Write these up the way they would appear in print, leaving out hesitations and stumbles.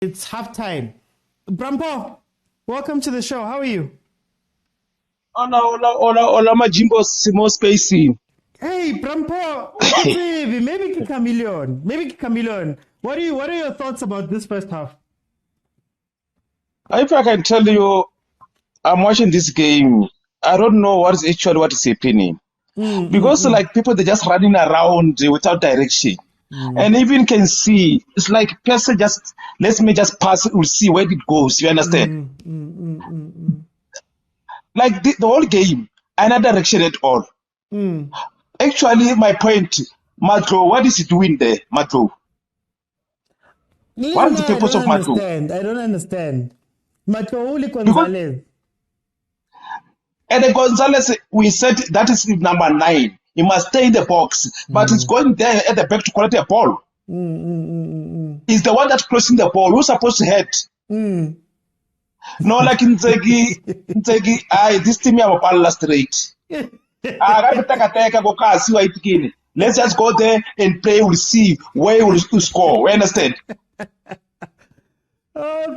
It's halftime. Brampo, welcome to the show. How are you? Hola, Majimbo Simo Spacey. Hey, Brampo, maybe Chameleon. What are your thoughts about this first half? If I can tell you, I'm watching this game. I don't know what is happening. Because like people, they're just running around without direction. And even can see, it's like person just, let me just pass, we'll see where it goes. You understand? Like the whole game, another direction at all. Actually, my point, Matlo, what is he doing there, Matlo? What is the purpose of Matlo? I don't understand. Matlo, only Because Gonzalez. and the Gonzalez, we said that is number 9. He must stay in the box, but he's going there at the back to collect a ball. He's the one that's crossing the ball. Who's supposed to head? No, like in Nzegi, this team have a ball straight. Let's just go there and play. We'll see where we'll score. We understand? Oh,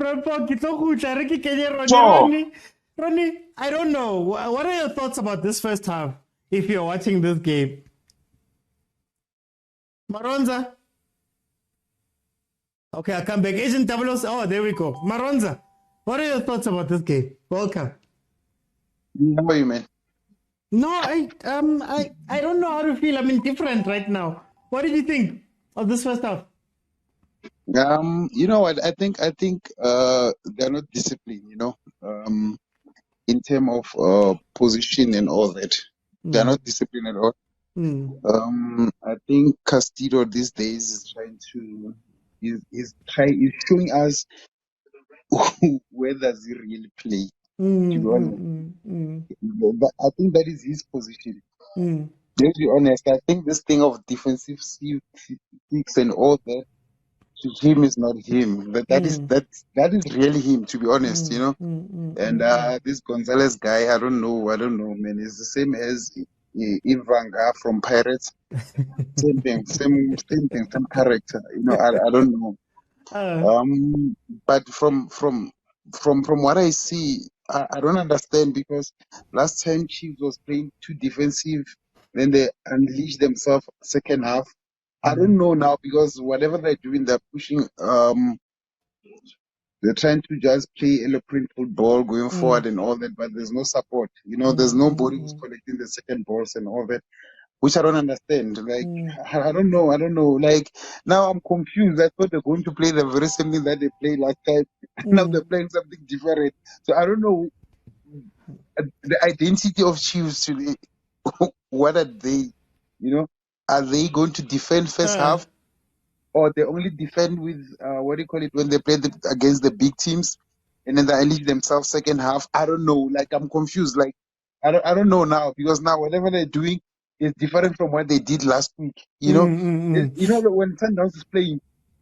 So, Ronnie, I don't know. What are your thoughts about this first half if you're watching this game? Maronza? Okay, I'll come back. Agent Dabalos. Oh, there we go. Maronza, what are your thoughts about this game? Welcome. How are you, man? No, I don't know how to feel. I'm indifferent right now. What did you think of this first half? You know what? I think they're not disciplined. In terms of position and all that, they're not disciplined at all. I think Castillo these days is trying to is showing us where does he really play. To be honest, I think that is his position. To be honest, I think this thing of defensive six and all that to him is not him. That is really him. To be honest, And this Gonzalez guy, I don't know, man. It's the same as Irvin from Pirates. Same thing, same character. I don't know. But from what I see, I don't understand because last time Chiefs was playing too defensive, then they unleashed themselves second half. I don't know now because whatever they're doing, they're pushing. They're trying to just play eloquent football going forward and all that, but there's no support. There's nobody who's collecting the second balls and all that, which I don't understand. Like, I don't know. Like, now I'm confused. I thought they're going to play the very same thing that they played last time. Now they're playing something different. So I don't know the identity of Chiefs today. What are they? Are they going to defend first half? Or they only defend with what do you call it when they play against the big teams, and then they unleash themselves second half. I don't know. Like I'm confused. Like I don't know now because now whatever they're doing is different from what they did last week. When Sundowns is playing,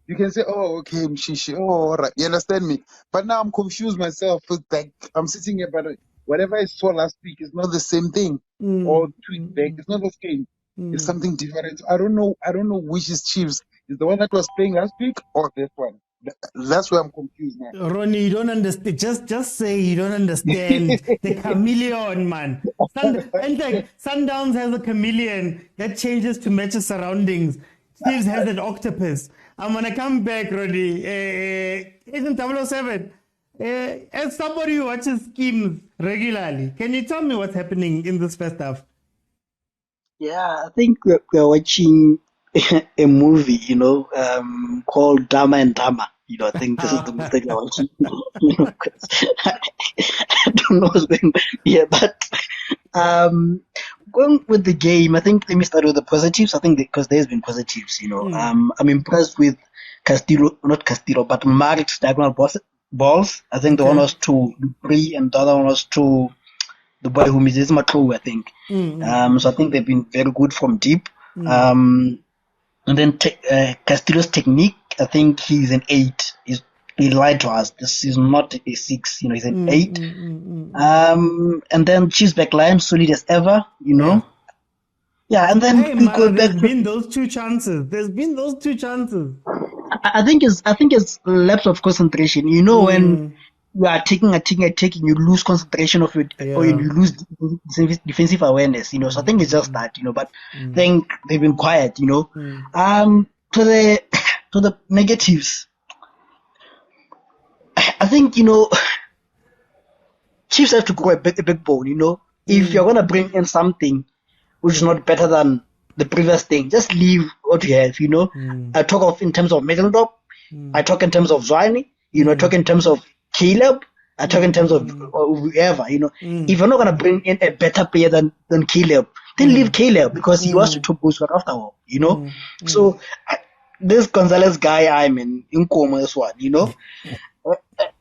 you can say, "Oh, okay, Mshishi, oh, all right." You understand me? But now I'm confused myself. Like I'm sitting here, but whatever I saw last week is not the same thing. Or 2 weeks back, it's not the same. It's something different. I don't know which is Chiefs. Is the one that was playing last week or this one? That's where I'm confused now. Ronnie, you don't understand. Just say you don't understand the chameleon, man. Sundowns has a chameleon that changes to match the surroundings. Chiefs has an octopus. I'm gonna come back, Ronnie. Agent 007. As somebody who watches schemes regularly, can you tell me what's happening in this first half? Yeah, I think we're watching a movie, called Dama and Dama. I think this is the movie we're watching. 'Cause I don't know what's going on. Yeah, but going with the game, I think let me start with the positives. I think because there's been positives, I'm impressed with not Castillo, but Mark's diagonal balls. I think the one was to Dupree and the other one was to the boy who misses Matlo, I think. So I think they've been very good from deep. And then Castillo's technique, I think he's an 8. He lied to us. This is not a 6, he's an 8. And then Chiefs back line, solid as ever, Yeah, and then hey, Mara, there's been those two chances. I think it's lapse of concentration. You know, when you are taking, you lose concentration of it, or you lose defensive awareness. You know, so I think it's just that. You know, but I think they've been quiet. You know, to the negatives, I think, you know, Chiefs have to grow a big bone. You know, if you're gonna bring in something which is not better than the previous thing, just leave what you have. You know, I talk of in terms of Middendorp, I talk in terms of Zwane, you know, I talk in terms of Caleb, I talk in terms of whoever. You know, if you're not gonna bring in a better player than Caleb, then leave Caleb, because he was to top goal scorer after all. You know, so this Gonzalez guy, I'm in Nkomo, this one. You know,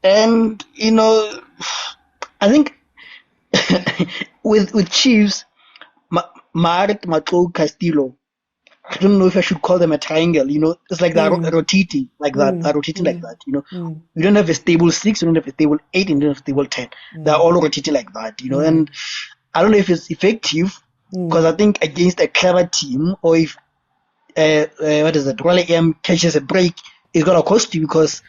and you know, I think with Chiefs, Maret, Matlou, Castillo, I don't know if I should call them a triangle. You know, it's like they're rotating like that. They're rotating like that. You know, we don't have a stable 6, we don't have a stable 8, and we don't have a stable 10. They're all rotating like that. You know, and I don't know if it's effective, because I think against a clever team, or if what is it, Raleigh M catches a break, it's gonna cost you, because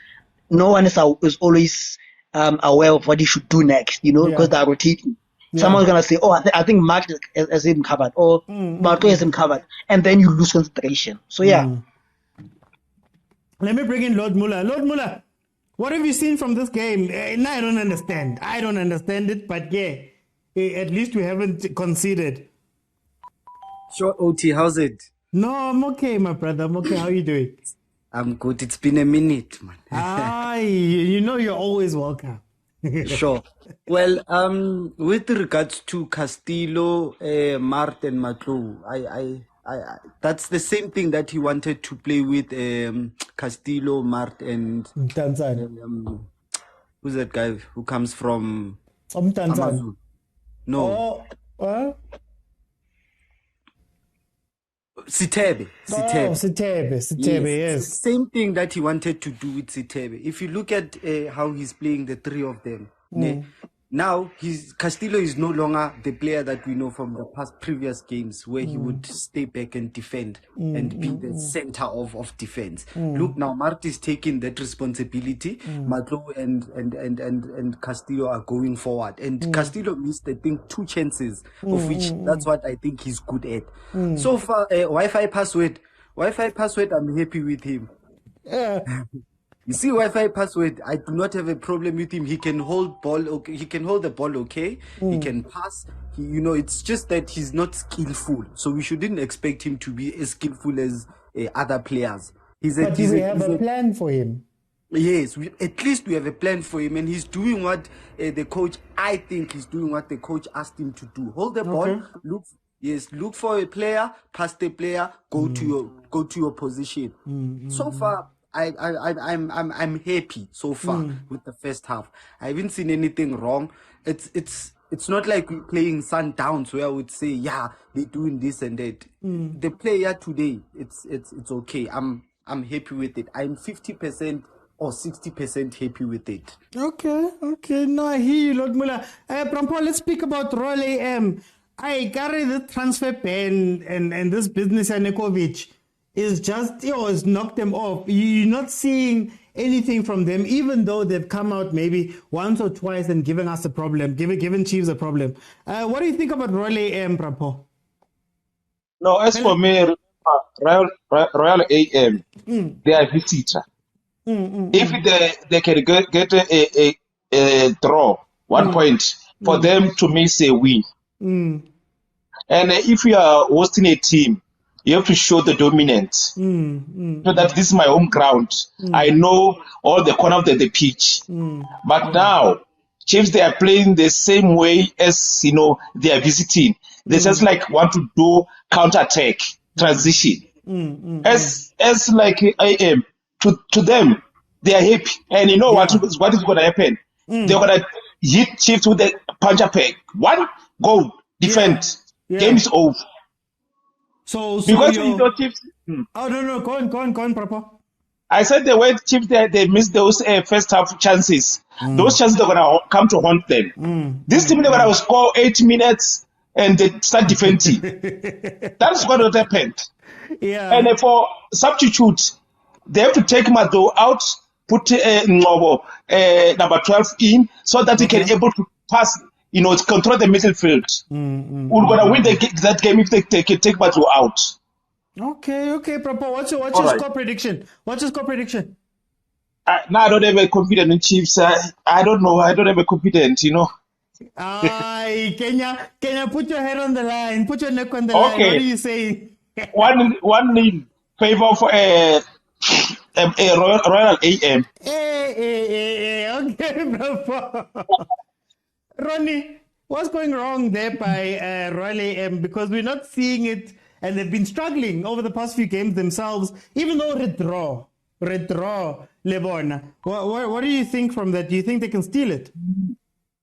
no one is always aware of what he should do next. You know, because they're rotating. Someone's gonna say, "Oh, I think Mark has him covered," or Marco has him covered, and then you lose concentration. So yeah. Let me bring in Lord Muller. Lord Muller, what have you seen from this game? I don't understand. I don't understand it, but yeah, at least we haven't conceded. Sure, OT, how's it? No, I'm okay, my brother. I'm okay. How are you doing? I'm good. It's been a minute, man. You know you're always welcome. Sure. Well, with regards to Castillo, Mart and Matlou, I that's the same thing that he wanted to play with Castillo, Mart, and who's that guy who comes from Amazon? No. Sitebe. Sitebe, yes. Same thing that he wanted to do with Sitebe. If you look at how he's playing the three of them, now Castillo is no longer the player that we know from the previous games, where he would stay back and defend and be the center of defense. Look, now Mart is taking that responsibility. Matlou and Castillo are going forward, and Castillo missed, I think, 2 chances, of which that's what I think he's good at. So far, Wi-Fi password, I'm happy with him. You see, Wi-Fi password, I do not have a problem with him. He can hold ball, okay. He can hold the ball, okay. He can pass. You know, it's just that he's not skillful. So we shouldn't expect him to be as skillful as other players. But do we have a plan for him? Yes, at least we have a plan for him, and he's doing what I think he's doing what the coach asked him to do. Hold the ball, look for a player, pass the player, go to your position. So far, I'm happy so far with the first half. I haven't seen anything wrong. It's not like we're playing Sundowns where I would say, yeah, they're doing this and that. The player today, it's okay. I'm happy with it. I'm 50% or 60% happy with it. Okay. No, I hear you, Lord Muller. Prampo, let's speak about Royal AM. I carry the transfer ban and this business Yanekovic is just, it's knocked them off. You're not seeing anything from them, even though they've come out maybe once or twice and given us a problem, given Chiefs a problem. What do you think about Royal AM, Prampo? No, as for me, Royal AM, they are visitor. If they can get a draw, 1 point, for them to miss a win. And if you are hosting a team, you have to show the dominance. So that this is my home ground. I know all the corner of the pitch. But now, Chiefs, they are playing the same way as, they are visiting. They just like want to do counter-attack, transition. As like I am, to them, they are happy. And you know what is going to happen? They're going to hit Chiefs with a punch-up-pack. 1 goal, defend. Game is over. So because Chiefs. Oh no, go on, Papa. I said the way Chiefs they missed those first half chances. Those chances are gonna come to haunt them. This team they're gonna score 8 minutes and they start defending. That's what happened. Yeah. And for substitute, they have to take Mado out, put Ngobo, number 12 in, so that he can able to pass, control the midfield. We're going to win that game if they take Mado out. Okay, Proper. What's your score prediction? What's your score prediction? No, I don't have a confidence in Chiefs. I don't know. I don't have a confidence, Kenya, put your head on the line. Put your neck on the line. What are you saying? 1-0 favor for Royal AM. Hey. Okay, Proper. Ronnie, what's going wrong there by Royal AM? Because we're not seeing it, and they've been struggling over the past few games themselves, even though redraw Lebona. What do you think from that? Do you think they can steal it?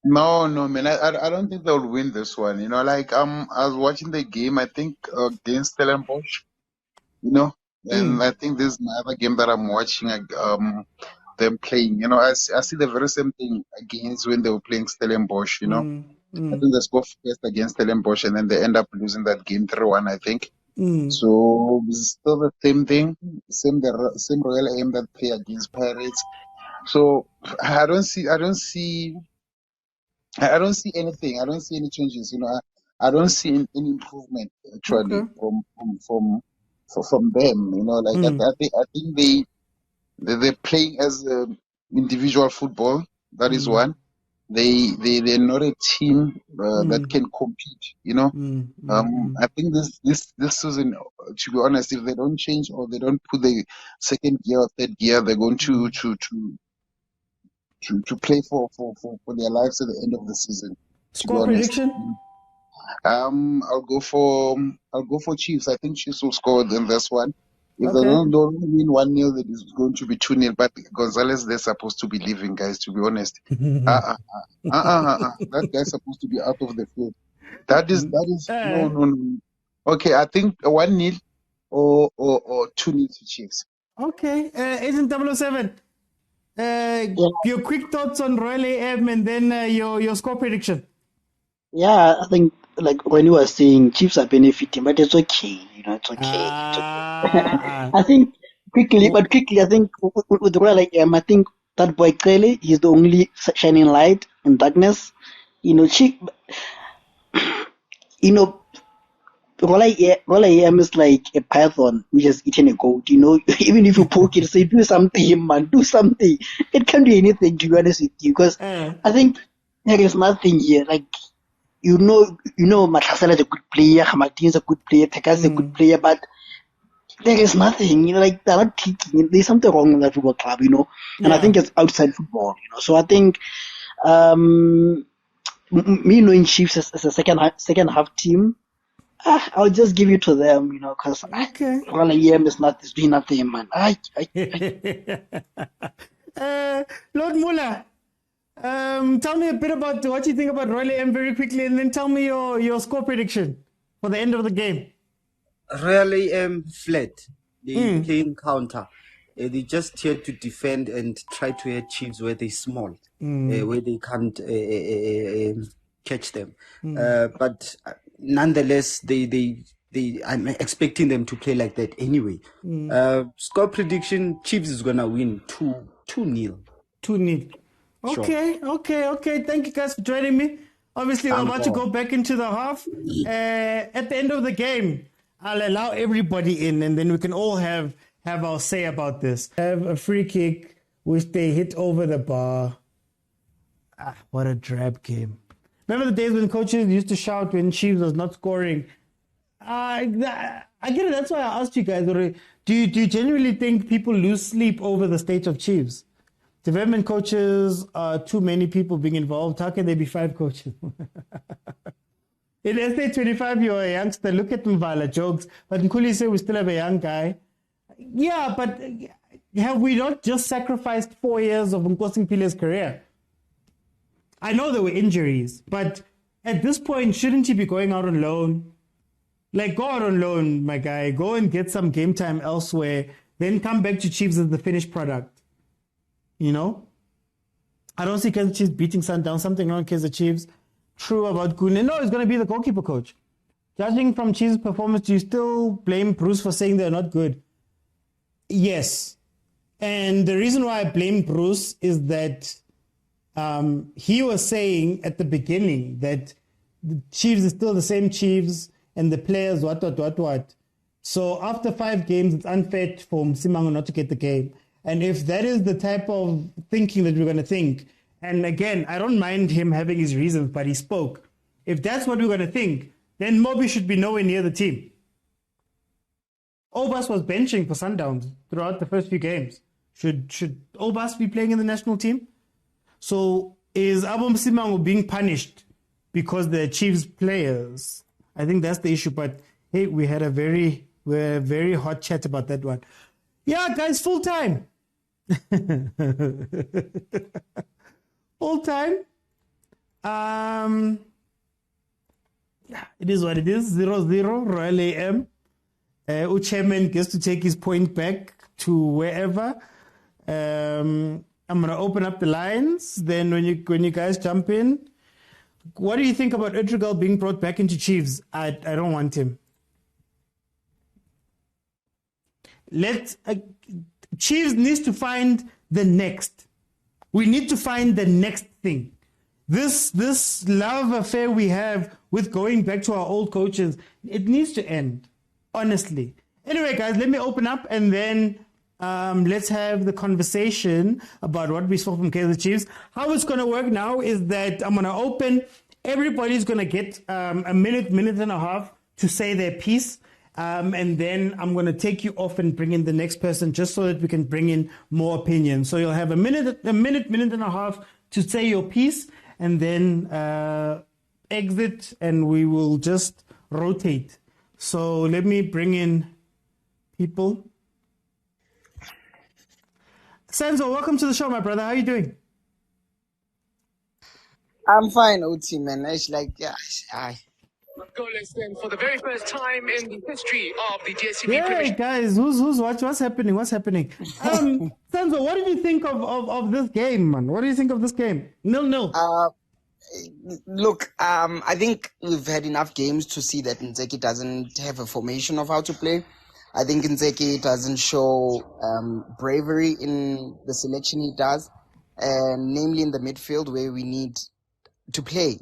No, man. I don't think they'll win this one. I was watching the game, I think, against Stellenbosch, and I think this is another game that I'm watching them playing. I see the very same thing against when they were playing Stellenbosch, I think they score first against Stellenbosch and then they end up losing that game 3-1, I think. So it's still the same thing, same Royal Aim that play against Pirates. So I don't see anything. I don't see any changes. I don't see any improvement actually from them. I think they're playing as individual football. That is one. They're not a team that can compete. I think this season, to be honest, if they don't change or they don't put the second gear or third gear, they're going to play for their lives at the end of the season. Score prediction? I'll go for Chiefs. I think Chiefs will score in this one. If they don't win 1-0, it is going to be 2-0. But Gonzalez, they're supposed to be leaving, guys, to be honest. That guy's supposed to be out of the field. That is no. Okay, I think 1-0 or 2-0 to Chiefs. Okay, Agent 007. Your quick thoughts on Royal AM and then your score prediction. Yeah, I think like when you were saying Chiefs are benefiting, but it's okay. It's okay. I think quickly, I think with Royal AM, I think that boy clearly he's the only shining light in darkness. Royal AM is like a python which has eaten a goat. Even if you poke it, say do something, man, do something. It can't do anything, to be honest with you, because I think there is nothing here. Like Matasala is a good player, Hamadin is a good player, Tekas is a good player, but there is nothing. Like they're not kicking. There's something wrong in that football club, and I think it's outside football. So I think me knowing Chiefs as a second half team, I'll just give it to them, because Royal AM is doing nothing, man. Lord Muller, tell me a bit about what you think about Royal AM very quickly, and then tell me your score prediction for the end of the game. Royal AM flat. They playing counter. They just here to defend and try to hit Chiefs where they're small, where they can't catch them. But nonetheless, I'm expecting them to play like that anyway. Score prediction: Chiefs is gonna win 2-0. 2-0. Okay. Thank you guys for joining me. Obviously, we're about to go back into the half. At the end of the game, I'll allow everybody in, and then we can all have our say about this. Have a free kick, which they hit over the bar. What a drab game. Remember the days when coaches used to shout when Chiefs was not scoring? I get it. That's why I asked you guys. Do you genuinely think people lose sleep over the state of Chiefs? Development coaches are too many people being involved. How can there be 5 coaches? In SA25, you're a youngster. Look at Mvala jokes. But in Kulise, we still have a young guy. Yeah, but have we not just sacrificed 4 years of Nkosi Mpile's career? I know there were injuries, but at this point, shouldn't he be going out on loan? Like, go out on loan, my guy. Go and get some game time elsewhere. Then come back to Chiefs as the finished product. I don't see Kaizer Chiefs beating Sundowns. Something wrong with Kaizer Chiefs. True about Kune. No, he's going to be the goalkeeper coach. Judging from Chiefs' performance, do you still blame Bruce for saying they're not good? Yes. And the reason why I blame Bruce is that he was saying at the beginning that the Chiefs is still the same Chiefs and the players what. So after 5 games, it's unfair for Msimang not to get the game. And if that is the type of thinking that we're going to think, and again, I don't mind him having his reasons, but he spoke. If that's what we're going to think, then Moby should be nowhere near the team. Obas was benching for Sundowns throughout the first few games. Should Obas be playing in the national team? So is Abo Msimang being punished because they're Chiefs players? I think that's the issue. But hey, we had a very hot chat about that one. Yeah, guys, full time. Full time. Yeah, it is what it is. 0-0, Royal AM. Uchairman gets to take his point back to wherever. I'm gonna open up the lines. Then when you guys jump in, what do you think about Udrigal being brought back into Chiefs? I don't want him. Chiefs needs to find the next. We need to find the next thing. This love affair we have with going back to our old coaches, it needs to end. Honestly. Anyway, guys, let me open up and then let's have the conversation about what we saw from Kaizer Chiefs. How it's going to work now is that I'm going to open. Everybody's going to get a minute and a half to say their piece. And then I'm going to take you off and bring in the next person just so that we can bring in more opinions. So you'll have a minute and a half to say your piece and then exit and we will just rotate. So let me bring in people. Senzo, welcome to the show, my brother. How are you doing? I'm fine, OT, man. It's like, yeah. Goalless then for the very first time in the history of the DSTV. Yeah, guys, what's happening? What's happening? Senzo, what did you think of this game, man? What do you think of this game? 0-0. Look, I think we've had enough games to see that Nzeki doesn't have a formation of how to play. I think Nzeki doesn't show bravery in the selection he does, and namely in the midfield where we need to play,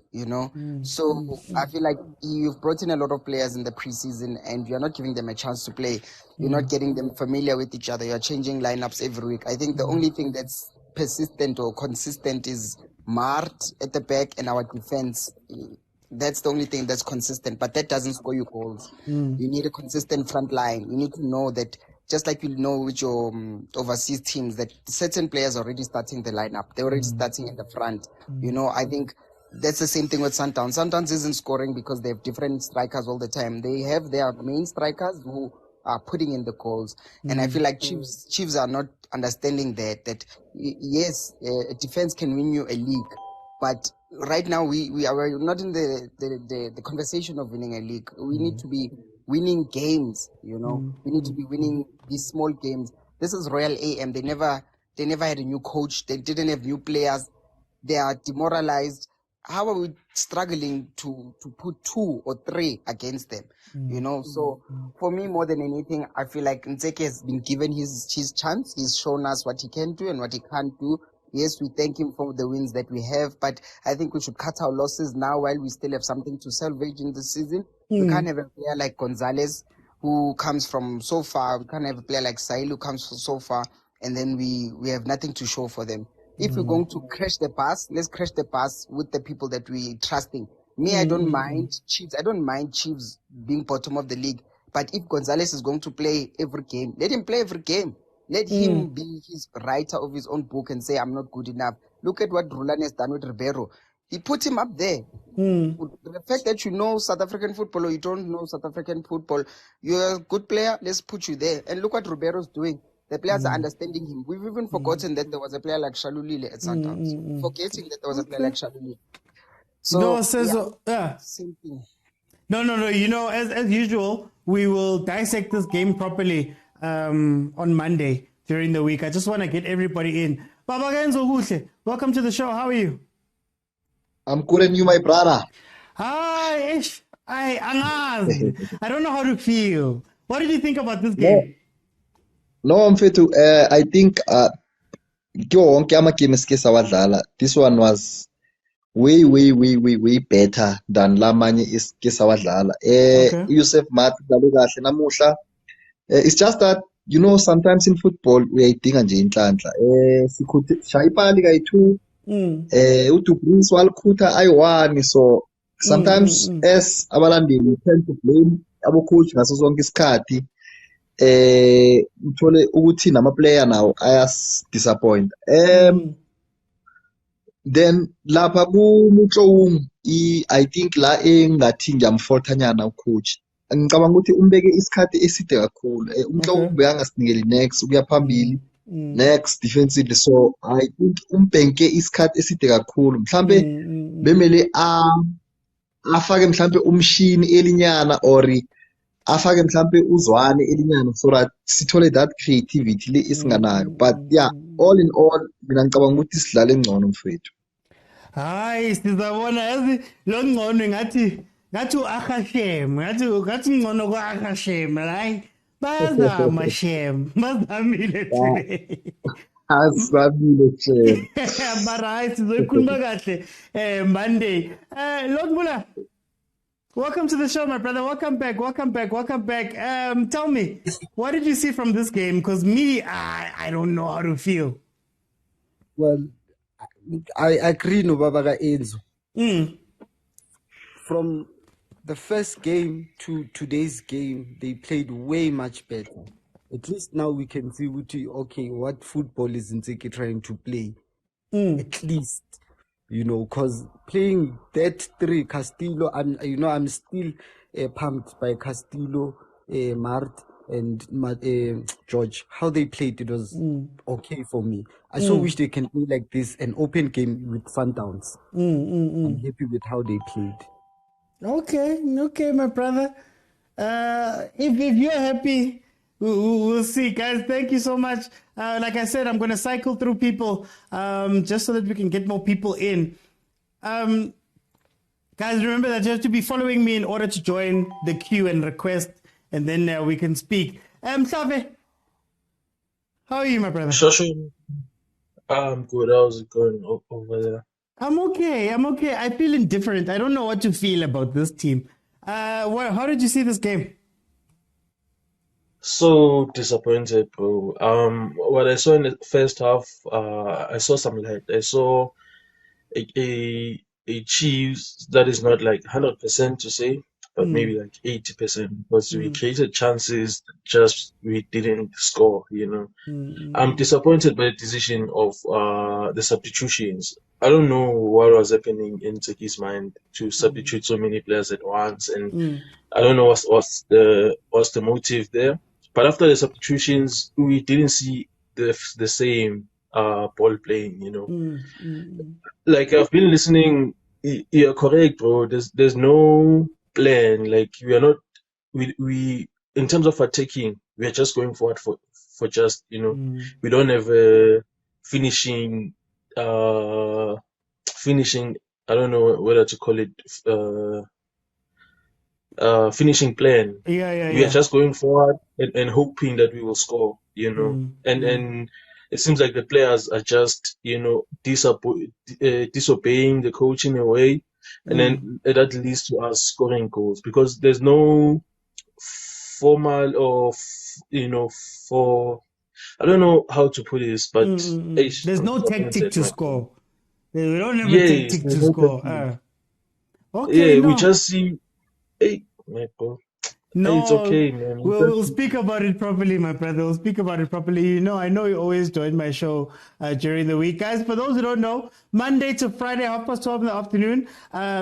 So I feel like you've brought in a lot of players in the preseason and you're not giving them a chance to play. You're not getting them familiar with each other. You're changing lineups every week. I think the only thing that's persistent or consistent is Mart at the back and our defense. That's the only thing that's consistent, but that doesn't score you goals. You need a consistent front line. You need to know that, just like you know with your overseas teams, that certain players are already starting the lineup. They're already starting in the front. I think that's the same thing with Sundowns. Sundowns isn't scoring because they have different strikers all the time. They have their main strikers who are putting in the goals. And I feel like Chiefs are not understanding that yes, a defense can win you a league, but right now we are not in the conversation of winning a league. We need to be winning games, We need to be winning these small games. This is Royal AM. They never had a new coach. They didn't have new players. They are demoralized. How are we struggling to put 2 or 3 against them? So for me, more than anything, I feel like Nzeki has been given his chance. He's shown us what he can do and what he can't do. Yes, we thank him for the wins that we have, but I think we should cut our losses now while we still have something to salvage in the season. We can't have a player like Gonzalez who comes from so far. We can't have a player like Sahil who comes from so far, and then we have nothing to show for them. If we're going to crash the bus, let's crash the bus with the people that we trusting. Me, I don't mind Chiefs. I don't mind Chiefs being bottom of the league. But if Gonzalez is going to play every game, let him play every game. Let him be his writer of his own book and say, I'm not good enough. Look at what Roland has done with Ribeiro. He put him up there. The fact that you know South African football or you don't know South African football, you're a good player, let's put you there. And look what Ribeiro's doing. The players are understanding him. We've even forgotten that there was a player like Shalulile at Sundowns. Forgetting that there was a player like Shalulile. So, same thing. No. As usual, we will dissect this game properly on Monday during the week. I just want to get everybody in. Baba Genzo Huhle, welcome to the show. How are you? I'm good, and you, my brother. Hi, I don't know how to feel. What did you think about this game? No, mfethu, I think kiwo wonke ama-game esike sawadlala, this one was way better than lamanye esike sawadlala. Okay. Yusuf Mathi udlale kahle namuhla. It's just that, you know, sometimes in football uyayidinga nje inhlanhla. Shaya ipali kayi-2, uDuprins walikhutha ayi-1, so sometimes as abalandeli we tend to blame abo-coach ngaso sonke isikhathi. Uthole ukuthi nama-player nawo ayas-disappoint. Then lapha ku-Motaung, I think la engathi ngiyamforthanyana ucoach. Ngicabanga ukuthi umbeke isikhathi eside kakhulu. Motaung bekangasinikeli next ukuya phambili, next defensively. So I think umbhenke isikhathi eside kakhulu. Mhlambe bemele afake mhlambe umshini elinyana or afake mhlambe uzwane elinyana so that sithole that creativity le isinganayo. But yeah, all in all mina ngicabanga ukuthi sidlale ngcono mfethu. Hayi sizabona yazi lo ngcono ngathi u-Ahashem ngathi ngcono kwa-Ahashem hayi bazama Shem bazamile today. Asabile Shem. But hayi sizoyikhuluma kahle Monday. Lord Mula, welcome to the show, my brother. Welcome back. Tell me, what did you see from this game? Because me, I don't know how to feel. Well, I agree no Babaga Enzo. From the first game to today's game, they played way much better. At least now we can see what football is Ntseki trying to play. At least, you know, because playing that 3 Castillo, I'm still pumped by Castillo, Mart, and George. How they played, it was okay for me. I so wish they can play like this, an open game with Sundowns. I'm happy with how they played. Okay, my brother. If you're happy, we'll see, guys. Thank you so much. Like I said, I'm going to cycle through people just so that we can get more people in. Guys, remember that you have to be following me in order to join the queue and request, and then we can speak. Save, how are you, my brother? Sure. I'm good. How's it going over there? I'm okay. I feel indifferent. I don't know what to feel about this team. How did you see this game? So disappointed, bro. What I saw in the first half, I saw some light. I saw a Chiefs that is not like 100% to say, but maybe like 80%, because we created chances, just we didn't score, you know. I'm disappointed by the decision of the substitutions. I don't know what was happening in Tseki's mind to substitute so many players at once, and I don't know what's the motive there. But after the substitutions, we didn't see the same ball playing, you know. Like I've been listening, you're correct, bro. There's no plan. Like we in terms of attacking, we are just going forward for just, you know, we don't have a finishing. I don't know whether to call it finishing plan. Yeah. We are just going forward and hoping that we will score, you know. And it seems like the players are just, you know, disobeying the coach in a way, and then that leads to us scoring goals because there's no formal or I don't know how to put this, but there's no tactic to score. We don't have a tactic to score. Okay, we just see. Hey, my bro. No, it's okay, man. We'll speak about it properly, my brother. We'll speak about it properly. You know, I know you always join my show during the week. Guys, for those who don't know, Monday to Friday, 12:30 in the afternoon,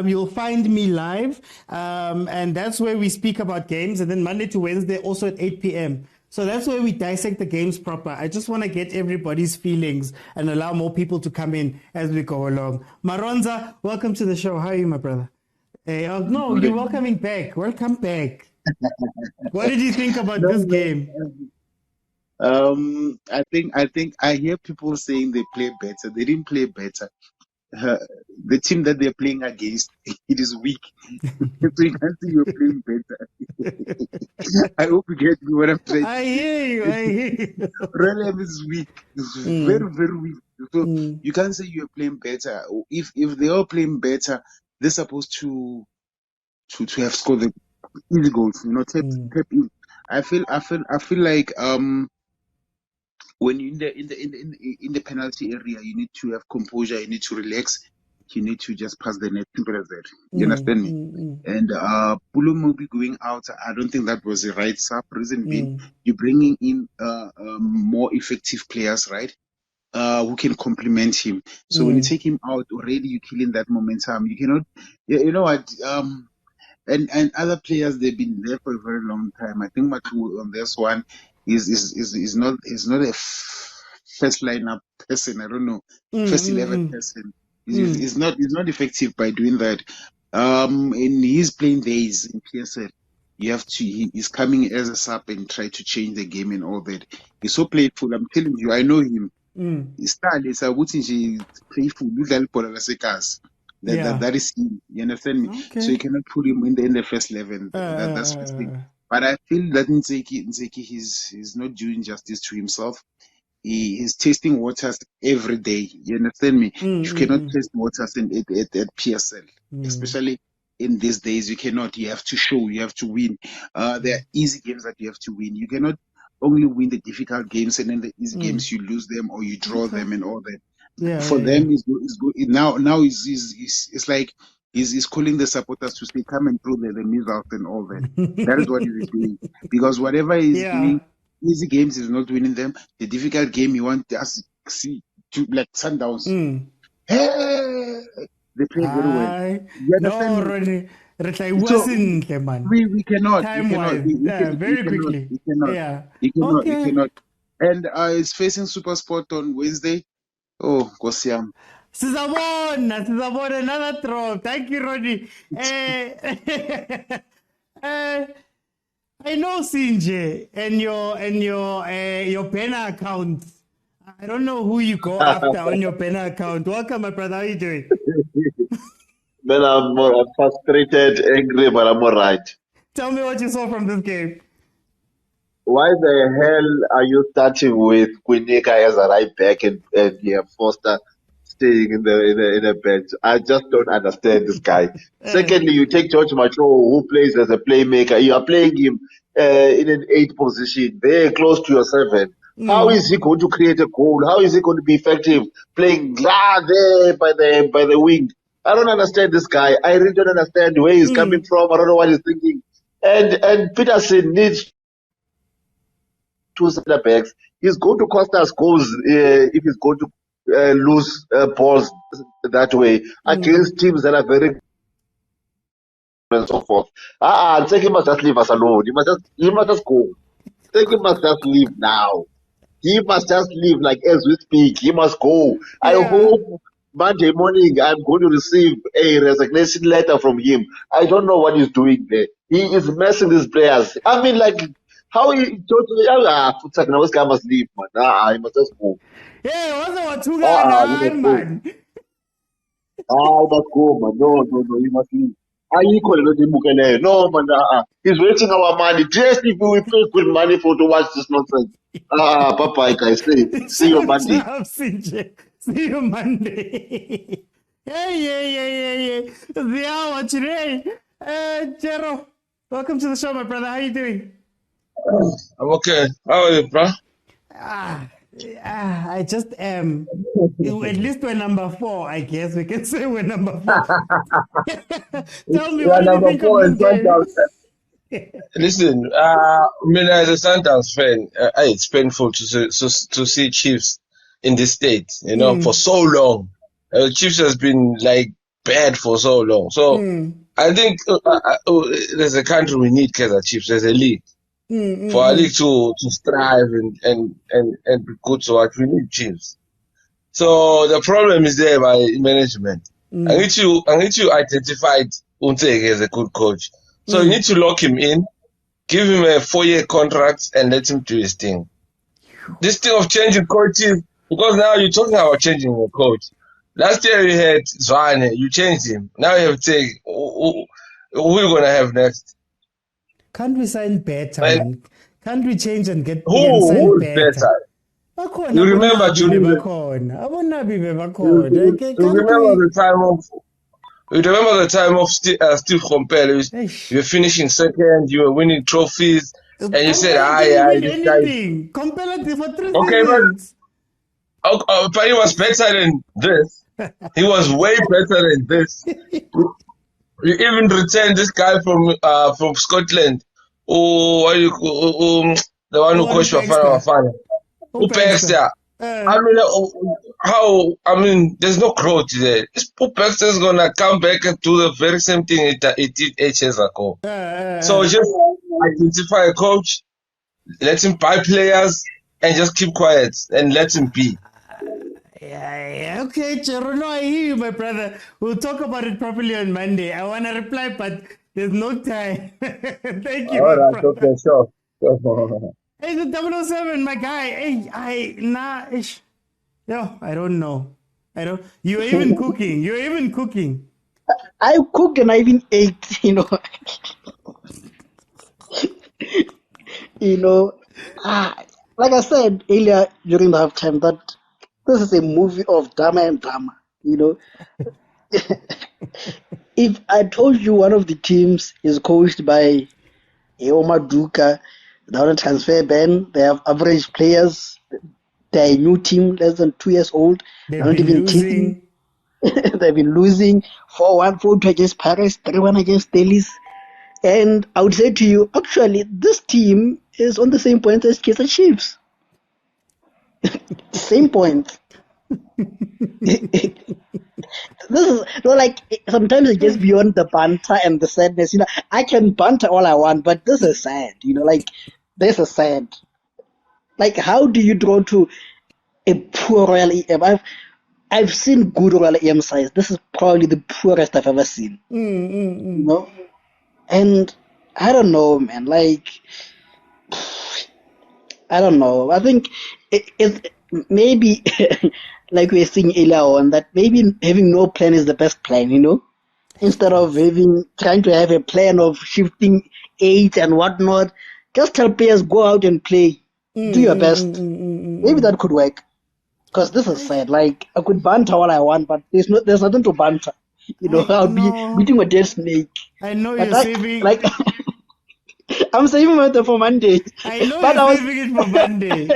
you'll find me live. And that's where we speak about games. And then Monday to Wednesday, also at 8 p.m. So that's where we dissect the games proper. I just want to get everybody's feelings and allow more people to come in as we go along. Maronza, welcome to the show. How are you, my brother? Hey, no, you're welcoming back. Welcome back. What did you think about this game? I think I hear people saying they play better. They didn't play better. the team that they're playing against, it is weak. So you can't say you're playing better. I hope you get me what I'm trying to I say. hear you. I hear you. Relem is weak. It's very, very weak. So you can't say you're playing better. If they are playing better, they're supposed to have scored the easy goals. You know, tap in. I feel like when you're in the penalty area, you need to have composure. You need to relax. You need to just pass the net. Simple as that. You understand me? And Pulumobi going out, I don't think that was the right sub. Reason being, you're bringing in more effective players, right? Who can complement him. So when you take him out, already you're killing that momentum. You cannot, you know what? And other players, they've been there for a very long time. I think Matu on this one is not a first lineup person. I don't know, first 11 person. He's not effective by doing that. In his playing days in PSL, he's coming as a sub and try to change the game and all that. He's so playful. I'm telling you, I know him. He's playful. That is him. You understand me? Okay. So you cannot put him in the first 11. That's first thing. But I feel that Nzeki he's not doing justice to himself. He's tasting waters every day. You understand me? You cannot taste waters at PSL, especially in these days. You cannot. You have to show. You have to win. There are easy games that you have to win. You cannot only win the difficult games, and then the easy games you lose them or you draw them and all that. For them, it's good. Now it's like he's calling the supporters to say, come and throw the missiles and all that. That is what he's doing. Because whatever he's doing, easy games is not winning them. The difficult game you want us see to like Sundowns. Hey, they play very well. You understand me? So we cannot. Very quickly. You cannot. And it's facing Super Sport on Wednesday. Oh, Kosiam. Sizabona, another throw. Thank you, Ronnie. I know Sinje and your banner account. I don't know who you go after on your banner account. Welcome, my brother. How are you doing? Man, I'm frustrated, angry, but I'm all right. Tell me what you saw from this game. Why the hell are you starting with Quinika as a right back and Foster staying in the bench? I just don't understand this guy. Secondly, you take George Macho, who plays as a playmaker. You are playing him in an 8 position, very close to your 7. How is he going to create a goal? How is he going to be effective playing there by the wing? I don't understand this guy. I really don't understand where he's coming from. I don't know what he's thinking. And Peterson needs 2 center backs. He's going to cost us goals if he's going to lose balls that way against teams that are very and so forth. He must just leave us alone. He must just go. He must just leave now. He must just leave, like as we speak. He must go. I hope Monday morning I'm going to receive a resignation letter from him. I don't know what he's doing there. He is messing these players. I mean, like, how he totally this guy must leave, man. He must just go. Hey, what's the man? He must go, man. No, he must leave. No, man. He's wasting our money. Just if we pay good money to watch this nonsense. Papa, guys. See you Monday. See you Monday. Yeah. What's your name? Jero, welcome to the show, my brother. How you doing? I'm okay. How are you, bro? I just am. At least we're number 4, I guess. We can say we're number 4. Tell me, what do you think of this game? Listen, as a Sundowns fan, it's painful to see Chiefs in this state, for so long. Chiefs has been like bad for so long. So I think there's a country we need Kaizer Chiefs. There's a league. For our league to strive and be good to watch, we need Chiefs. So the problem is there by management. I need to identify Untege as a good coach. So you need to lock him in, give him a 4-year contract, and let him do his thing. This thing of changing coaches, because now you're talking about changing your coach. Last year you had Zwane, you changed him. Now you have Teg. Who are you gonna have next? Can't we sign better, Like, man? Can't we change and sign who is better? better? Bakhona You remember abonabi during the bebakhona. Abonabi you, bebakhona. you, Okay, you can't remember we? the time of you remember the time of Steve Komphela. Eish. You were finishing second, you were winning trophies, and you said, Komphela didn't yeah, win this guy is anything. Komphela did for 3 okay, seasons. but he was better than this. He was way better than this. You even returned this guy from Scotland. Oh, what you the one who coached Baxter. Bafana. Who Baxter? I mean, how? I mean, there's no growth there. This Baxter is gonna come back and do the very same thing it did 8 years ago. So just identify a coach, let him buy players, and just keep quiet and let him be. Yeah, okay, Chero, no, I hear you, my brother. We'll talk about it properly on Monday. I want to reply, but there's no time. Thank you, All my right, brother. okay, sure. Hey, the 007, my guy. Hey, ish. Yo, I don't know. You're even cooking. You're even cooking. I cooked and I even ate, you know. You know, like I said earlier during the halftime, that this is a movie of drama and drama. You know, if I told you one of the teams is coached by Omar Duka, they're on a transfer ban, they have average players, they're a new team, less than 2 years old, They've they're not been even losing. they've been losing 4-1, 4-2 against Paris, 3-1 against Delis. And I would say to you, actually, this team is on the same point as Kaizer Chiefs. Same point. This is like sometimes it gets beyond the banter and the sadness. You know, I can banter all I want, but this is sad. You know, like this is sad. Like, how do you draw to a poor Royal EM? I've seen good Royal EM size. This is probably the poorest I've ever seen. You know, and I don't know, man. Like, I don't know. I think it maybe like we were saying earlier on that maybe having no plan is the best plan. You know, instead of trying to have a plan of shifting eight and whatnot, just tell players go out and play, do your best. Maybe that could work. Because this is sad. Like I could banter all I want, but there's nothing to banter. You know, I'll be beating a dead snake. I know But you're saving. like I'm saving my for Monday. I know but you're saving it for Monday.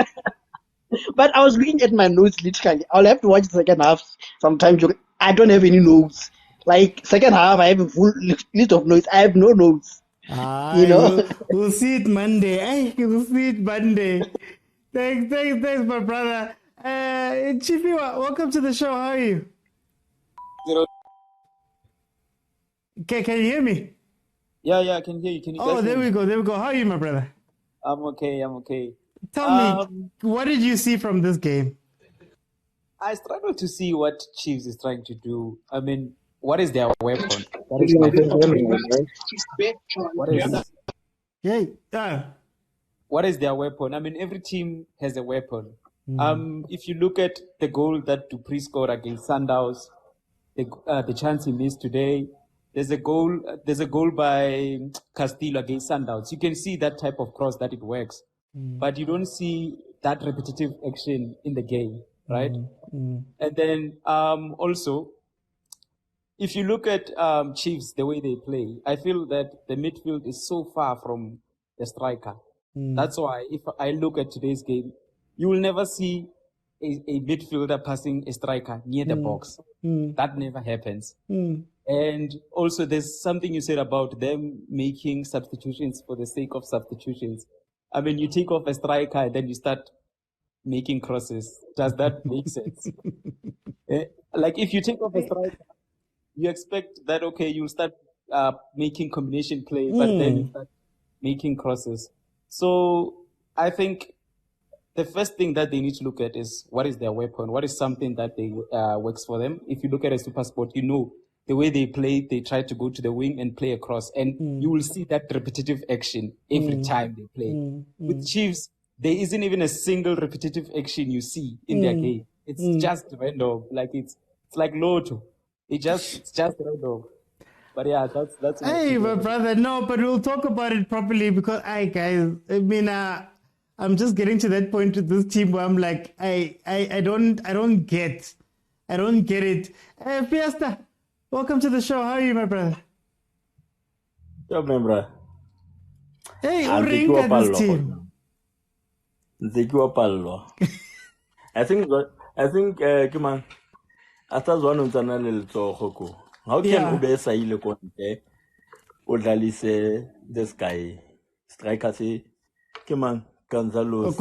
But I was looking at my notes literally. I'll have to watch the second half sometime. I don't have any notes. Like second half, I have a full list of notes. I have no notes. You know. We'll see it Monday. We'll see it Monday. Thanks, my brother. Chiefy, welcome to the show. How are you? Can you hear me? Yeah, I can hear you. Can you guys there hear we go. How are you, my brother? I'm okay. Tell me, what did you see from this game? I struggle to see what Chiefs is trying to do. I mean, what is their weapon? What is my what is their weapon? I mean, every team has a weapon. If you look at the goal that Dupree scored against Sundowns, the chance he missed today, there's a goal by Castillo against Sundowns. You can see that type of cross that it works, but you don't see that repetitive action in the game, right? And then also, if you look at Chiefs, the way they play, I feel that the midfield is so far from the striker. That's why if I look at today's game, you will never see a midfielder passing a striker near the box. That never happens. And also, there's something you said about them making substitutions for the sake of substitutions. I mean, you take off a striker and then you start making crosses. Does that make sense? Like, if you take off a striker, you expect that, okay, you'll start making combination play, but then you start making crosses. So I think the first thing that they need to look at is what is their weapon? What is something that they works for them? If you look at a super sport, you know, the way they play, they try to go to the wing and play across. And you will see that repetitive action every time they play. With Chiefs, there isn't even a single repetitive action you see in their game. It's just random. Like It's like Lotto. It's just random. But yeah, that's my Hey, my opinion. brother, no, but we'll talk about it properly because, guys, I mean, I'm just getting to that point with this team where I'm like, I don't get it. Fiesta, welcome to the show. How are you, my brother? Yo, man, bro. Hey, I'll take you Urinka, up a this lot. team. Take you up a lot. I think, come on. After one on channel, little hoko. How can Yeah. ube sa ile konte? Odlalise this guy. Striker say, come on, Gonzalez.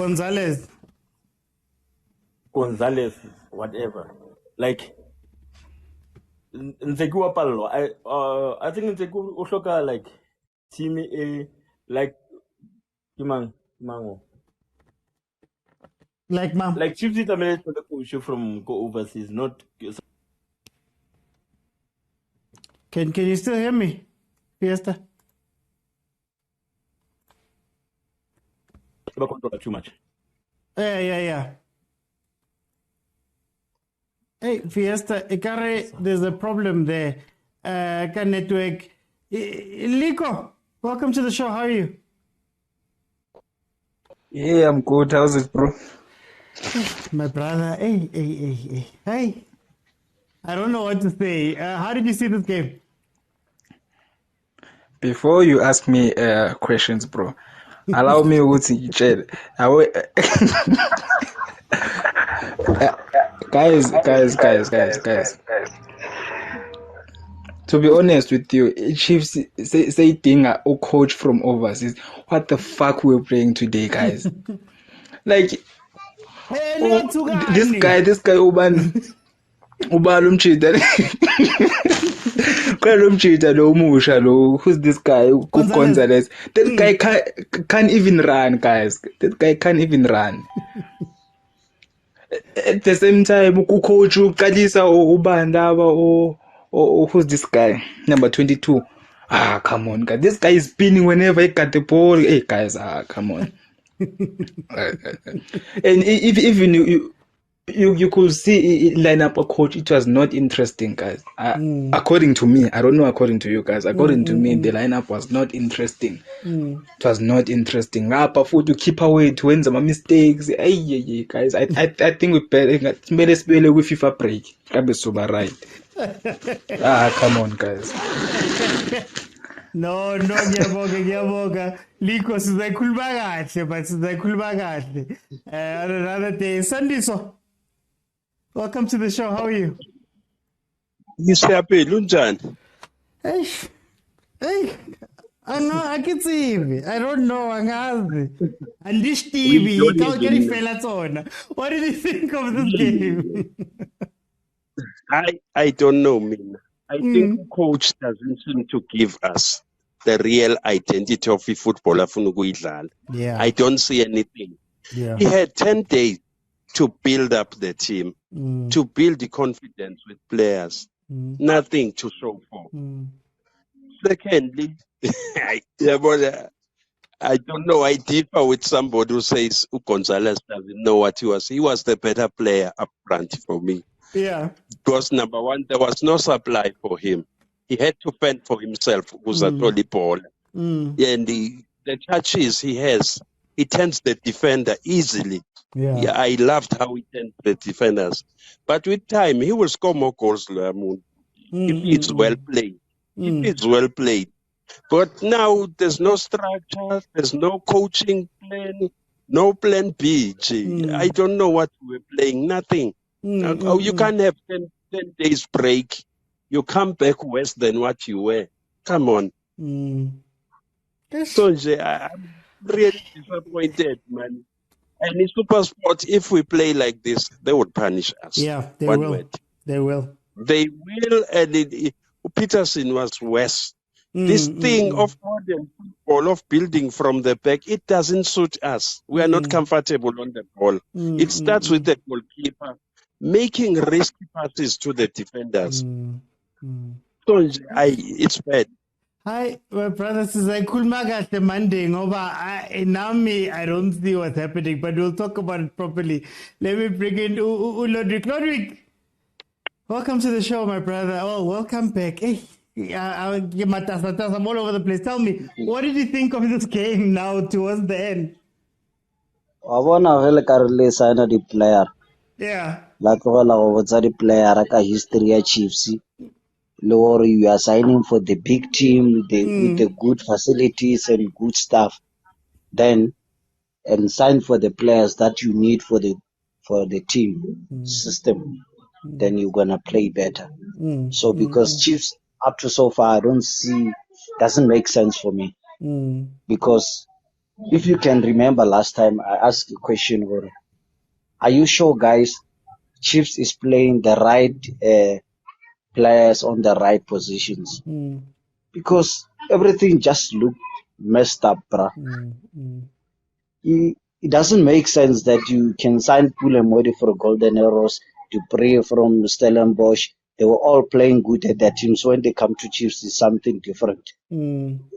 Gonzalez, whatever. Like, Nzeku Apalo. I think Nzeku Oshoka like team A like Mango. Like mom. Like Chiefs is a coach from go overseas, not Can you still hear me, Fiesta? too much. Yeah. Hey, Fiesta, Ikare, there's a problem there. Network. Liko, welcome to the show. How are you? Yeah, I'm good. How's it, bro? My brother. Hey. I don't know what to say. How did you see this game? Before you ask me questions, bro, allow me to chat. Guys. To be honest with you, Chiefs say thing a coach from overseas. What the fuck we're playing today, guys? Like, this guy, Uban umchita. Who's this guy? Gonzalez. That guy can't even run, guys. That guy can't even run. At the same time, coach Kalisa or Ubandaba or who's this guy? Number 22. Come on, guys. This guy is spinning whenever he got the ball. Hey, guys, come on. And even you could see line up a coach. It was not interesting, guys. According to me, I don't know. According to you guys, according to me, the lineup was not interesting. It was not interesting. For to keep away to win some mistakes. Hey, guys, I think we better with FIFA break. I'll super right. Come on, guys. No, ngiyabonga. Liko sizayikhuluma kahle, but sizayikhuluma kahle. On another day. Sandiso, welcome to the show. How are you? Ngisiyaphi lunjani? Hey. Akithivi. I don't know, angazi. Andishtivi, ikawukelifela tsona. What did you think of this game? I don't know, mina. I think coach doesn't seem to give us the real identity of the footballer afuna ukuyidlala. Yeah. I don't see anything. Yeah. He had 10 days to build up the team, to build the confidence with players. Nothing to show for. Secondly, I don't know. I differ with somebody who says Gonzalez doesn't know what he was. He was the better player up front for me. Yeah. Because number one, there was no supply for him. He had to fend for himself, who's a tolly ball. And the touches he has, he turns the defender easily. Yeah, I loved how he turned the defenders. But with time, he will score more goals, if it's well played. If it's well played. But now there's no structure, there's no coaching plan, no plan B. I don't know what we're playing, nothing. You can't have 10 days break. You come back worse than what you were. Come on. So I'm really disappointed, man. And in Super Sport, if we play like this, they would punish us. Yeah, they One will. word. They will. They will, and Peterson was worse. This thing of modern football, of building from the back, it doesn't suit us. We are not comfortable on the ball. It starts with the goalkeeper making risky passes to the defenders. So it's bad. Hi, my brother says I could make the Monday over. I don't see what's happening, but we'll talk about it properly. Let me bring in Lodrick. Lodrick, Welcome to the show, my brother. Oh, welcome back. Hey, I'm all over the place. Tell me, what did you think of this game now towards the end? Wa bona ge le ka re le signa di-player Yeah. la tlogela go botsa di-player ka history ya Chiefs le gore you are signing for the big team with the good facilities and good stuff, then and sign for the players that you need for the team system, then you're gonna play better. So because Chiefs up to so far I don't see, doesn't make sense for me. Because if you can remember last time I asked a question, or are you sure guys Chiefs is playing the right players on the right positions? Because everything just looked messed up, bruh. It doesn't make sense that you can sign Pulemodi for Golden Arrows, Dupree from Stellenbosch. They were all playing good at their teams. When they come to Chiefs, it's something different.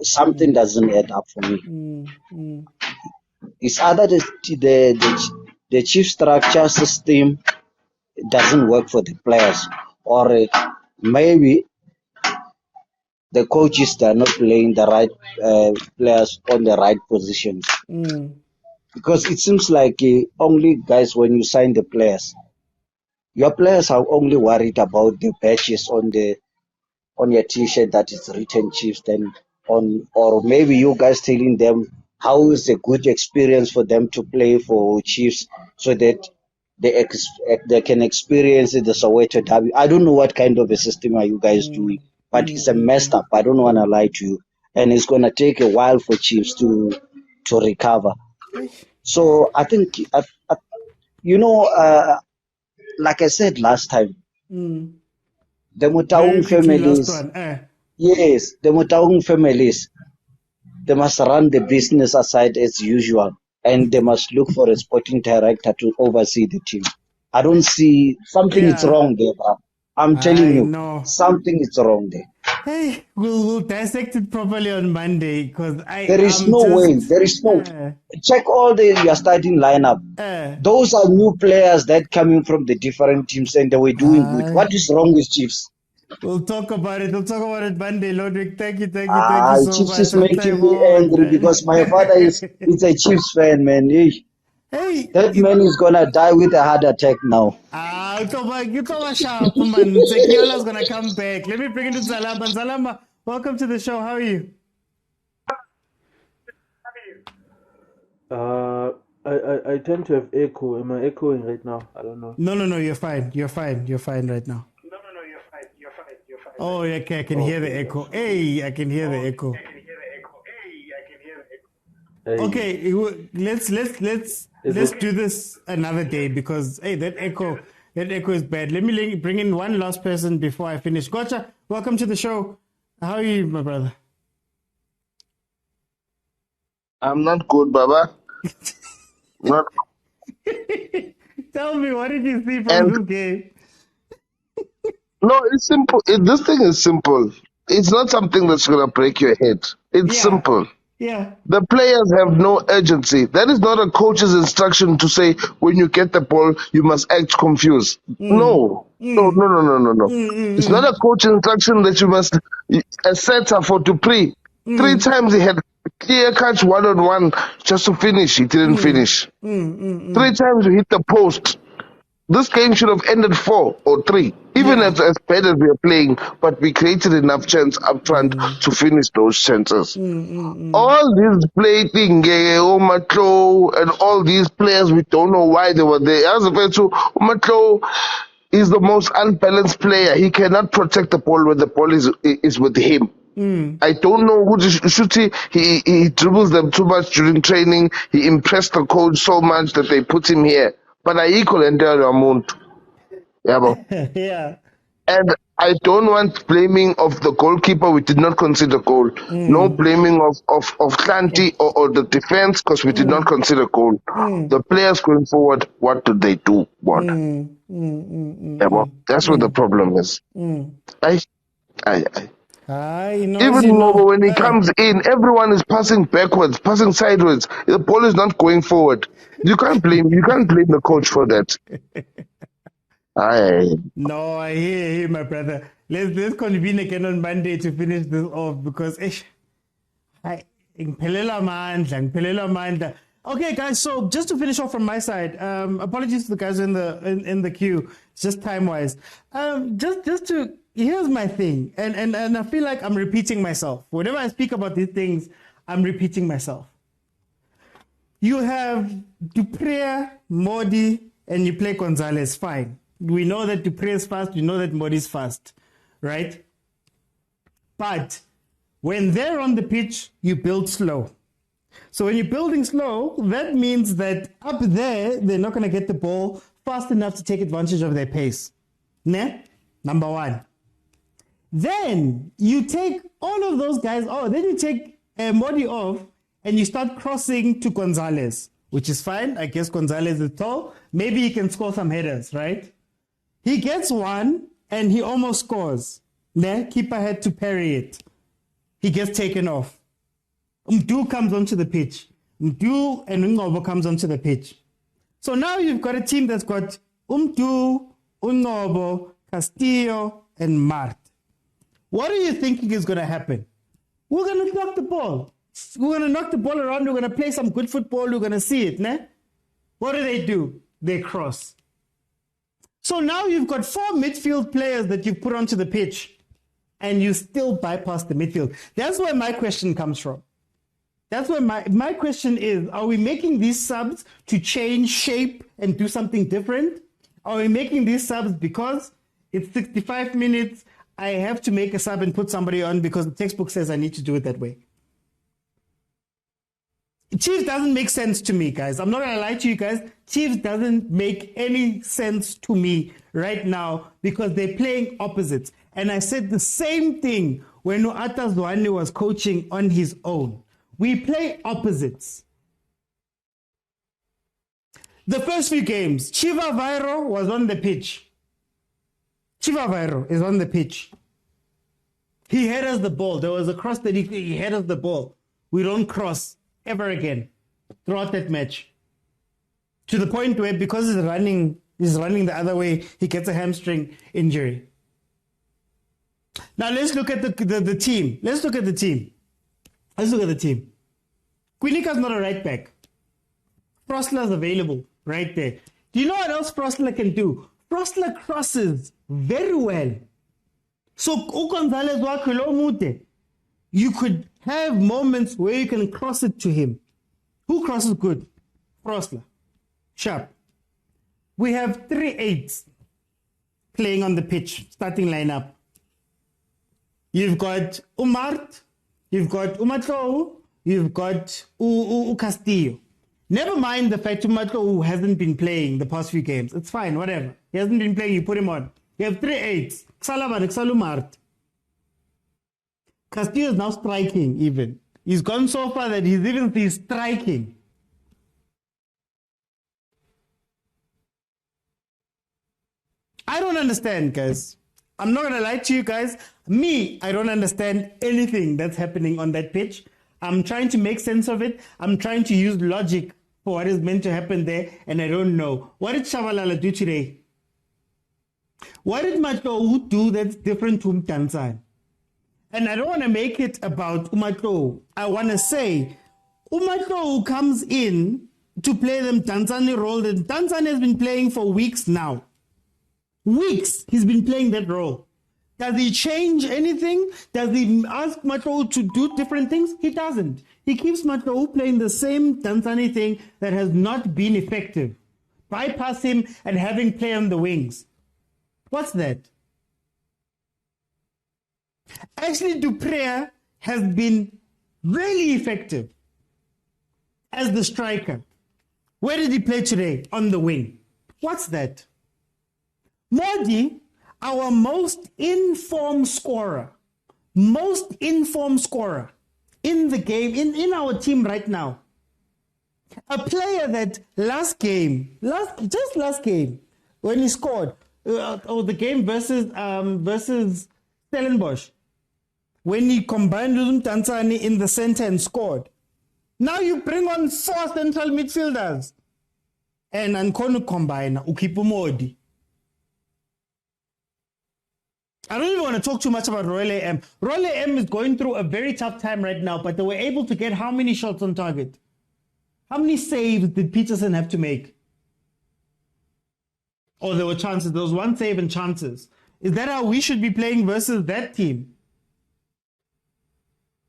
Something doesn't add up for me. It's either the chief structure system doesn't work for the players, or maybe the coaches, they're not playing the right players on the right positions. Because it seems like only guys, when you sign the players, your players are only worried about the patches on your t-shirt that is written Chiefs, then or maybe you guys telling them how is a good experience for them to play for Chiefs so that they can experience the Soweto derby. I don't know what kind of a system are you guys doing, but it's a messed up. I don't want to lie to you, and it's gonna take a while for Chiefs to recover. So I think like I said last time, the Motaung families, yes, the Motaung families, they must run the business aside as usual, and they must look for a sporting director to oversee the team. I don't see something is wrong there, bro. I'm telling you, something is wrong there. Hey, we'll dissect it properly on Monday because there is no way. There is no. Check all your starting lineup. Those are new players that coming from the different teams and they were doing good. What is wrong with Chiefs? We'll talk about it. We'll talk about it Monday, Lodwick. Thank you so much. Chiefs is making me angry because my father is a Chiefs fan, man. Hey, that man is gonna die with a heart attack now. You talk sharp, man. Sekiola's gonna come back. Let me bring in to Zalama. Zalama, welcome to the show. How are you? I tend to have echo. Am I echoing right now? I don't know. No. You're fine. You're fine right now. Oh, okay. I can hear the echo. Hey, I can hear the echo. Okay, let's do this another day because that echo is bad. Let me bring in one last person before I finish. Gotcha, welcome to the show. How are you, my brother? I'm not good, Baba. Not. Tell me, what did you see from this game? No, it's simple. This thing is simple. It's not something that's gonna break your head. It's simple. Yeah. The players have no urgency. That is not a coach's instruction to say when you get the ball, you must act confused. No. It's not a coach's instruction that you must a setter for Dupree. 3 times he had clear catch 1-on-1 just to finish. He didn't finish. 3 times he hit the post. This game should have ended 4 or 3. Even as bad as we are playing, but we created enough chance up front to finish those chances. All these playing, Omatlo, and all these players, we don't know why they were there. As opposed to Omatlo is the most unbalanced player. He cannot protect the ball when the ball is with him. I don't know who should he dribbles them too much during training. He impressed the coach so much that they put him here. But I equal entire amount. Yeah. And I don't want blaming of the goalkeeper. We did not consider goal. No blaming of Klanti or the defense because we did not consider goal. The players going forward, what do they do? What? That's what the problem is. Even more when he comes in, everyone is passing backwards, passing sideways. The ball is not going forward. You can't blame the coach for that. No, I hear you, my brother. Let's convene again on Monday to finish this off because ngiphelela amandla. Okay, guys. So just to finish off from my side, apologies to the guys in the queue. It's just time wise. Here's my thing, and I feel like I'm repeating myself. Whenever I speak about these things, I'm repeating myself. You have Dupree, Modi, and you play Gonzalez. Fine. We know that Dupree is fast. We know that Modi is fast, right? But when they're on the pitch, you build slow. So when you're building slow, that means that up there, they're not going to get the ball fast enough to take advantage of their pace. Ne? Number one. Then you take all of those guys off. Then you take Modi off and you start crossing to Gonzalez, which is fine. I guess Gonzalez is tall. Maybe he can score some headers, right? He gets one and he almost scores. Ne? Keeper had to parry it. He gets taken off. Mdu comes onto the pitch. Mdu and Ungobo comes onto the pitch. So now you've got a team that's got Mdu, Ungobo, Castillo, and Mart. What are you thinking is going to happen? We're going to knock the ball. We're going to knock the ball around. We're going to play some good football. We're going to see it. Ne? What do? They cross. So now you've got 4 midfield players that you've put onto the pitch and you still bypass the midfield. That's where my question comes from. That's where my question is, are we making these subs to change shape and do something different? Are we making these subs because it's 65 minutes, I have to make a sub and put somebody on because the textbook says I need to do it that way? Chiefs doesn't make sense to me, guys. I'm not going to lie to you guys. Chiefs doesn't make any sense to me right now because they're playing opposites. And I said the same thing when Uata Zwane was coaching on his own. We play opposites. The first few games, Chiva Vairo was on the pitch. Chiva Vairo is on the pitch. He headers the ball. There was a cross that he headers the ball. We don't cross ever again throughout that match. To the point where because he's running the other way, he gets a hamstring injury. Now let's look at the team. Let's look at the team. Quinika's not a right back. Frostler's available right there. Do you know what else Frostler can do? Frostler crosses very well. So Gonzalez wa Kilomute, you could have moments where you can cross it to him. Who crosses good? Frostler. Sharp. We have 3 8s playing on the pitch, starting lineup. You've got Umart, you've got Umatlou, you've got Castillo. Never mind the fact Umatlou hasn't been playing the past few games. It's fine, whatever. He hasn't been playing, you put him on. You have 3 8s. Xalaban, Xalumart. Castillo is now striking even. He's gone so far that he's striking. I don't understand, guys. I'm not going to lie to you guys. I don't understand anything that's happening on that pitch. I'm trying to make sense of it. I'm trying to use logic for what is meant to happen there, and I don't know. What did Shabalala do today? What did Motaung do that's different to Tanzania? And I don't want to make it about Umatlou. I want to say Umatlou comes in to play them Tanzania role that Tanzania has been playing for weeks now. Weeks he's been playing that role. Does he change anything? Does he ask Umatlou to do different things? He doesn't. He keeps Umatlou playing the same Tanzania thing that has not been effective. Bypass him and having play on the wings. What's that? Actually, Dupree has been really effective as the striker. Where did he play today? On the wing. What's that? Modi, our most informed scorer in the game, in our team right now. A player that last game, when he scored, or the game versus Stellenbosch, when he combined with Tanzania in the center and scored. Now you bring on 4 central midfielders and Ankonu combine Ukipu Modi. I don't even want to talk too much about Royal AM. Royal AM is going through a very tough time right now, but they were able to get how many shots on target? How many saves did Peterson have to make? Oh, there were chances. There was one save and chances. Is that how we should be playing versus that team?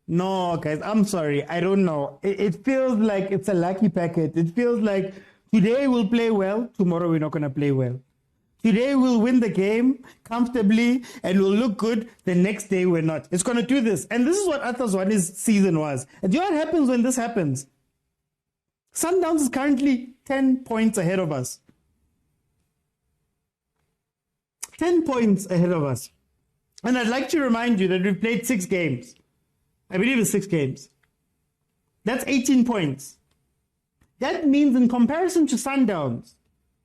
No, guys, I'm sorry. I don't know. It feels like it's a lucky packet. It feels like today we'll play well, tomorrow we're not going to play well. Today we'll win the game comfortably and we'll look good. The next day we're not. It's going to do this. And this is what Athaswani's season was. And do you know what happens when this happens? Sundowns is currently 10 points ahead of us. 10 points ahead of us. And I'd like to remind you that we've played 6 games. I believe it's 6 games. That's 18 points. That means in comparison to Sundowns,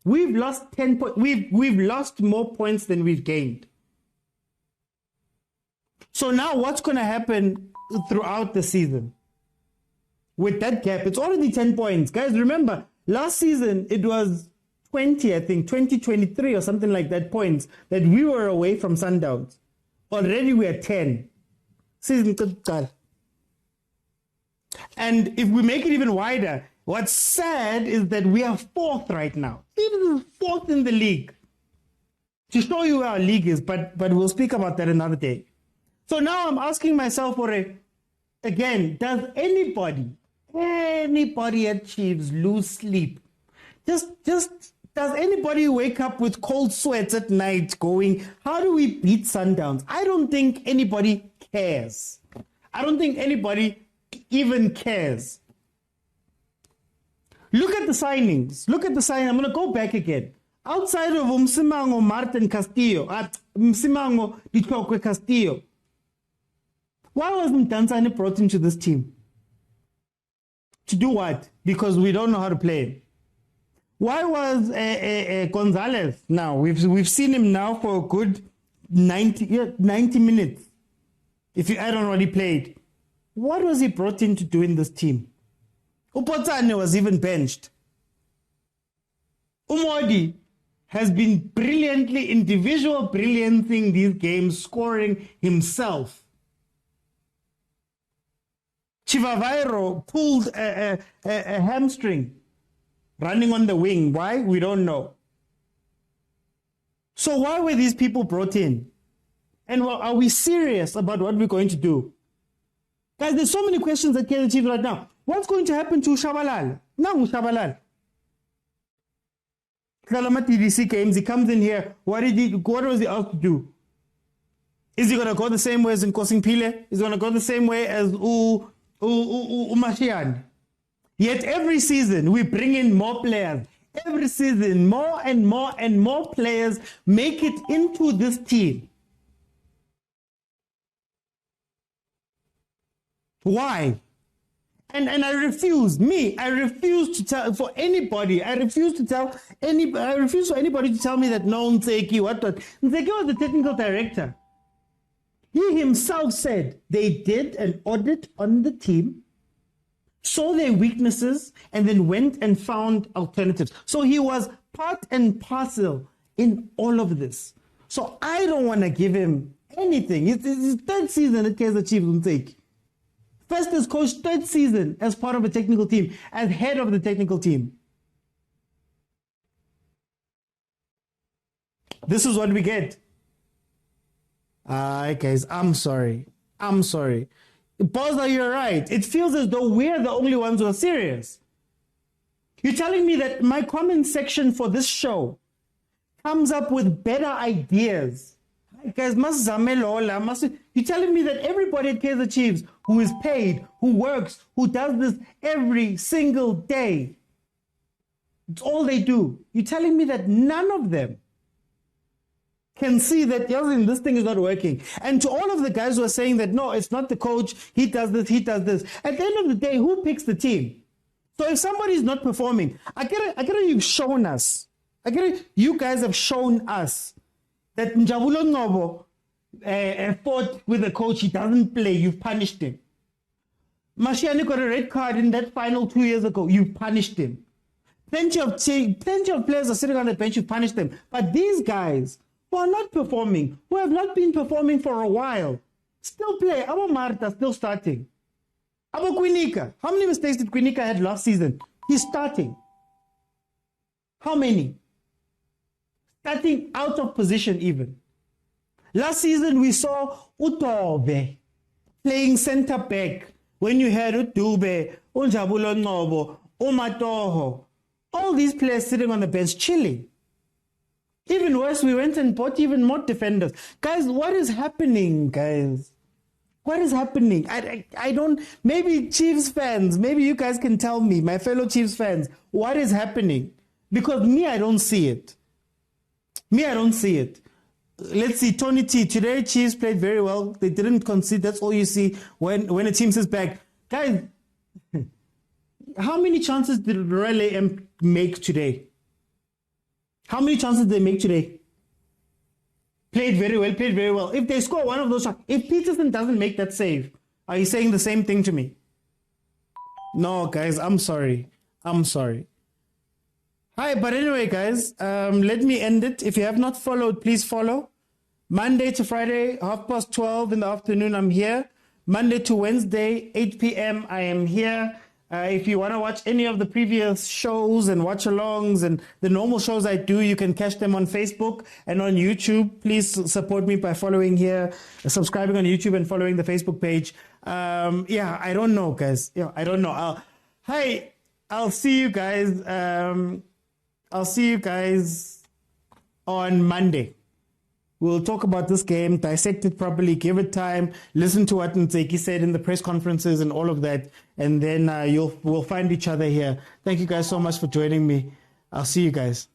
we've lost 10 points. We've lost more points than we've gained. So now what's going to happen throughout the season? With that gap, it's already 10 points. Guys, remember, last season it was 20, I think, 23 or something like that points that we were away from Sundowns. Already we are 10. Season. And if we make it even wider, what's sad is that we are 4th right now. Even 4th in the league. To show you where our league is, but we'll speak about that another day. So now I'm asking myself, again, does anybody at Chiefs lose sleep? Just does anybody wake up with cold sweats at night going, how do we beat Sundowns? I don't think anybody cares. I don't think anybody even cares. Look at the signings. I'm going to go back again. Outside of Msimango, Martin Castillo, Msimango, Ditokwe Castillo, why was Mdantsane brought into this team? To do what? Because we don't know how to play. Why was Gonzalez now? We've seen him now for a good 90 minutes. If you add on what he played. What was he brought in to do in this team? Upotsane was even benched. Umodi has been brilliantly, individual brilliancing these games, scoring himself. Chivavairo pulled a hamstring, running on the wing. Why? We don't know. So why were these people brought in? And are we serious about what we're going to do? Guys, there's so many questions at Kaizer Chiefs right now. What's going to happen to Shabalala? No, Shabalala. idiski games, he comes in here. What was he asked to do? Is he going to go the same way as in Kosimpile? Is he going to go the same way as Umashian? Yet every season we bring in more players. Every season, more and more and more players make it into this team. Why? And I refuse to tell for anybody. I refuse for anybody to tell me that no, Ntseki, what? Ntseki was the technical director. He himself said they did an audit on the team, saw their weaknesses, and then went and found alternatives. So he was part and parcel in all of this. So I don't want to give him anything. It's his 3rd season at Kaizer Chiefs, Ntseki. First as coach, 3rd season as part of a technical team, as head of the technical team. This is what we get. Guys, I'm sorry. Boza, you're right. It feels as though we're the only ones who are serious. You're telling me that my comment section for this show comes up with better ideas. Guys, you're telling me that everybody at Kaizer Chiefs who is paid, who works, who does this every single day, it's all they do. You're telling me that none of them can see that this thing is not working. And to all of the guys who are saying that, no, it's not the coach, he does this. At the end of the day, who picks the team? So if somebody's not performing, I get it, you've shown us. You guys have shown us that Njabulo Ngobo fought with the coach, he doesn't play, you've punished him. Mashiane got a red card in that final 2 years ago, you punished him. Plenty of players are sitting on the bench, you punished them. But these guys who are not performing, who have not been performing for a while, still play. Abo Marta still starting. Abo Quinica. How many mistakes did Quinica had last season? He's starting. How many? Starting out of position even. Last season we saw Utobe playing centre back. When you had Udube, Unjabulo Nobo, Umatoho, all these players sitting on the bench chilling. Even worse, we went and bought even more defenders. Guys, what is happening, guys? What is happening? I don't, maybe Chiefs fans, maybe you guys can tell me, my fellow Chiefs fans, what is happening? Because me, I don't see it. Me, I don't see it. Let's see, Tony T. Today, Chiefs played very well. They didn't concede. That's all you see when a team sits back. Guys, how many chances did Royal AM make today? How many chances did they make today? Played very well. If they score one of those shots, if Peterson doesn't make that save, are you saying the same thing to me? No, guys, I'm sorry. Hi, but anyway, guys, let me end it. If you have not followed, please follow. Monday to Friday, 12:30 in the afternoon, I'm here. Monday to Wednesday, 8 p.m., I am here. If you want to watch any of the previous shows and watch-alongs and the normal shows I do, you can catch them on Facebook and on YouTube. Please support me by following here, subscribing on YouTube and following the Facebook page. Yeah, I don't know, guys. Yeah, I don't know. I'll see you guys. I'll see you guys on Monday. We'll talk about this game, dissect it properly, give it time, listen to what Ntseki said in the press conferences and all of that, and then we'll find each other here. Thank you guys so much for joining me. I'll see you guys.